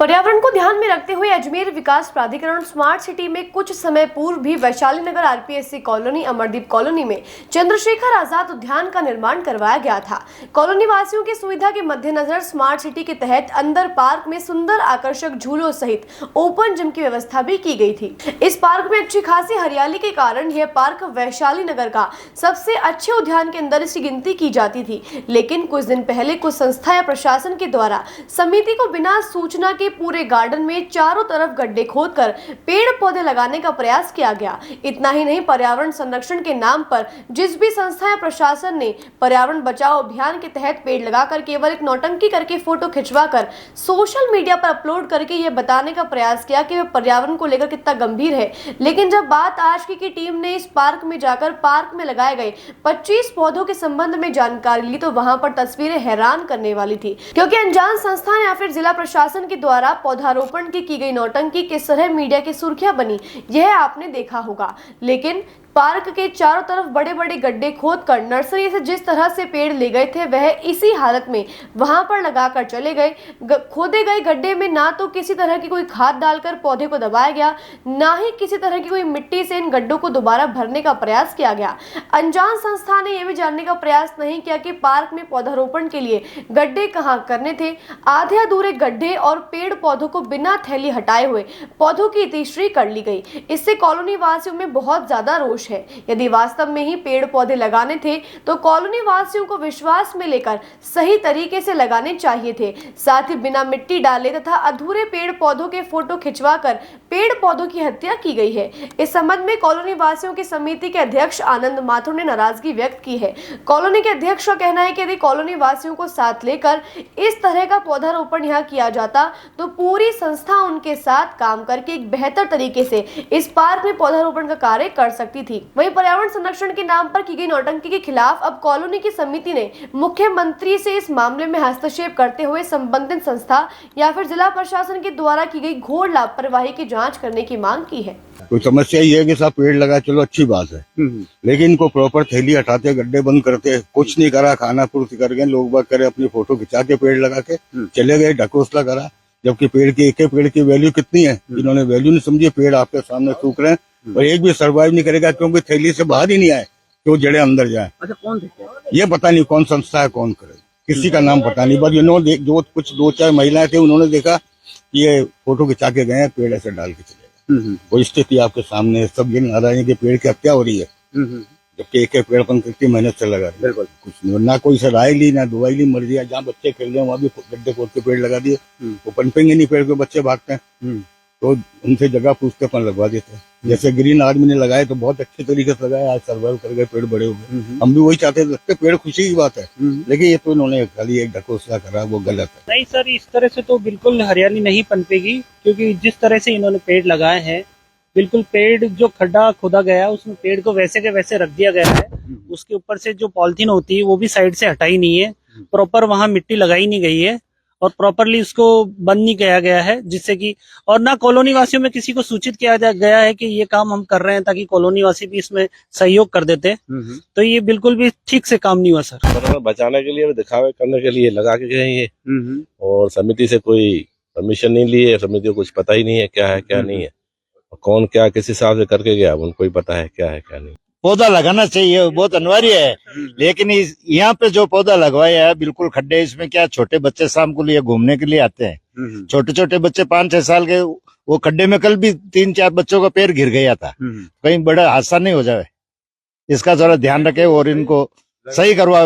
पर्यावरण को ध्यान में रखते हुए अजमेर विकास प्राधिकरण स्मार्ट सिटी में कुछ समय पूर्व भी वैशाली नगर आरपीएससी कॉलोनी, अमरदीप कॉलोनी में चंद्रशेखर आजाद उद्यान का निर्माण करवाया गया था। कॉलोनी वासियों की सुविधा के मद्देनजर स्मार्ट सिटी के तहत अंदर पार्क में सुंदर आकर्षक झूलों सहित ओपन जिम की व्यवस्था भी की गई थी। इस पार्क में अच्छी खासी हरियाली के कारण यह पार्क वैशाली नगर का सबसे अच्छे उद्यान के अंदर इसकी गिनती की जाती थी। लेकिन कुछ दिन पहले कुछ संस्था या प्रशासन के द्वारा समिति को बिना सूचना के पूरे गार्डन में चारों तरफ गड्ढे खोदकर पेड़ पौधे लगाने का प्रयास किया गया। इतना ही नहीं, पर्यावरण संरक्षण के नाम पर जिस भी संस्था या प्रशासन ने पर्यावरण बचाओ अभियान के तहत पेड़ लगाकर केवल एक नौटंकी करके फोटो खिंचवाकर सोशल मीडिया पर अपलोड करके यह बताने का प्रयास किया कि वह पर्यावरण को लेकर कितना गंभीर है। लेकिन जब बात आज की टीम ने इस पार्क में जाकर पार्क में लगाए गए 25 पौधों के संबंध में जानकारी ली तो वहां पर तस्वीरें हैरान करने वाली थी, क्योंकि अनजान संस्थान या फिर जिला प्रशासन के द्वारा पौधारोपण की गई नौटंकी किस तरह मीडिया की सुर्खियां बनी, यह आपने देखा होगा। लेकिन पार्क के चारों तरफ बड़े बड़े गड्ढे खोदकर नर्सरी से जिस तरह से पेड़ ले गए थे वह इसी हालत में वहां पर लगाकर चले गए। खोदे गए गड्ढे में ना तो किसी तरह की कोई खाद डालकर पौधे को दबाया गया, ना ही किसी तरह की कोई मिट्टी से इन गड्ढों को दोबारा भरने का प्रयास किया गया। अनजान संस्था ने यह भी जानने का प्रयास नहीं किया कि पार्क में पौधारोपण के लिए गड्ढे कहाँ करने थे। आधे अधूरे गड्ढे और पेड़ पौधों को बिना थैली हटाए हुए पौधों की तीसरी कर ली गई। इससे कॉलोनी वासियों में बहुत ज्यादा रोष है। यदि वास्तव में ही पेड़ पौधे लगाने थे तो कॉलोनी वासियों को विश्वास में लेकर सही तरीके से लगाने चाहिए थे। साथ ही बिना मिट्टी डाले तथा अधूरे पेड़ पौधों के फोटो खिंचवाकर पेड़ पौधों की हत्या की गई है। इस संबंध में कॉलोनी वासियों की समिति के अध्यक्ष आनंद माथुर ने नाराजगी व्यक्त की है। कॉलोनी के अध्यक्ष का कहना है कि यदि कॉलोनी वासियों को साथ लेकर इस तरह का पौधारोपण यहाँ किया जाता तो पूरी संस्था उनके साथ काम करके एक बेहतर तरीके से इस पार्क में पौधारोपण का कार्य कर सकती थी। वहीं पर्यावरण संरक्षण के नाम पर की गई नौटंकी के खिलाफ अब कॉलोनी की समिति ने मुख्यमंत्री से इस मामले में हस्तक्षेप करते हुए संबंधित संस्था या फिर जिला प्रशासन के द्वारा की गई घोर लापरवाही की जांच करने की मांग की है। तो समस्या ये है कि सब पेड़ लगा, चलो अच्छी बात है, लेकिन इनको प्रॉपर थैली हटाते, गड्ढे बंद करते, कुछ नहीं करा, खाना पूर्ति कर गए, लोग बाग करे, अपनी फोटो खिंचा के पेड़ लगा के चले गए, ढकोसला करा। जबकि पेड़ की एक पेड़ की वैल्यू कितनी है, इन्होंने वैल्यू नहीं समझी। पेड़ आपके सामने सूख रहे हैं और एक भी सर्वाइव नहीं करेगा क्योंकि थैली से बाहर ही नहीं आए कि वो जड़े अंदर जाए। अच्छा, कौन थे? ये पता नहीं कौन संस्था है, कौन करे, किसी का नाम पता नहीं। बस इन्होंने जो कुछ 2-4 महिलाएं थे उन्होंने देखा कि ये फोटो खिंचा के गए, पेड़ ऐसे डाल के चले गए। वो स्थिति आपके सामने है। सब ये नाराज है कि पेड़ की हत्या हो रही है, जबकि एक पेड़ पर कितनी मेहनत से लगा रहे। बिल्कुल कुछ नहीं, ना कोई से राय ली, ना दवाई ली, मर दिया। जहाँ बच्चे खेल रहे हैं वहाँ भी गड्ढे खोद के पेड़ लगा दिए। वो पनपेंगे नहीं पेड़ के, बच्चे भागते हैं तो उनसे जगह पूछते अपन लगवा देते हैं। जैसे ग्रीन आर्मी ने लगाए तो बहुत अच्छे तरीके से लगाया, आज सर्वाइव कर गए, पेड़ बड़े हो गए। हम भी वही चाहते थे, पेड़ खुशी की बात है, लेकिन ये तो इन्होंने खाली एक ढकोसला करा, वो गलत है। नहीं सर, इस तरह से तो बिल्कुल हरियाली नहीं पनपेगी, क्योंकि जिस तरह से इन्होंने पेड़ लगाए हैं, बिल्कुल पेड़ जो खड्डा खोदा गया उसमें पेड़ को वैसे के वैसे रख दिया गया है। उसके ऊपर से जो पॉलिथीन होती है वो भी साइड से हटाई नहीं है, प्रॉपर वहां मिट्टी लगाई नहीं गई है और प्रॉपरली उसको बंद नहीं किया गया है, जिससे कि और ना कॉलोनी वासियों में किसी को सूचित किया गया है कि ये काम हम कर रहे हैं, ताकि कॉलोनी वासी भी इसमें सहयोग कर देते। तो ये बिल्कुल भी ठीक से काम नहीं हुआ सर। बचाने के लिए, दिखावे करने के लिए लगा के गए ये, और समिति से कोई परमिशन नहीं ली है। समिति को कुछ पता ही नहीं है क्या है क्या नहीं है, कौन क्या किस हिसाब से करके गया उनको ही पता है क्या है क्या नहीं। पौधा लगाना चाहिए, बहुत अनिवार्य है, लेकिन यहाँ पे जो पौधा लगवाया है बिल्कुल खड्डे, इसमें क्या छोटे बच्चे शाम को लिए घूमने के लिए आते हैं, छोटे छोटे बच्चे 5-6 साल के, वो खड्डे में कल भी 3-4 बच्चों का पैर गिर गया था। कहीं बड़ा हादसा नहीं हो जाए, इसका जरा ध्यान रखे और इनको सही करवाए।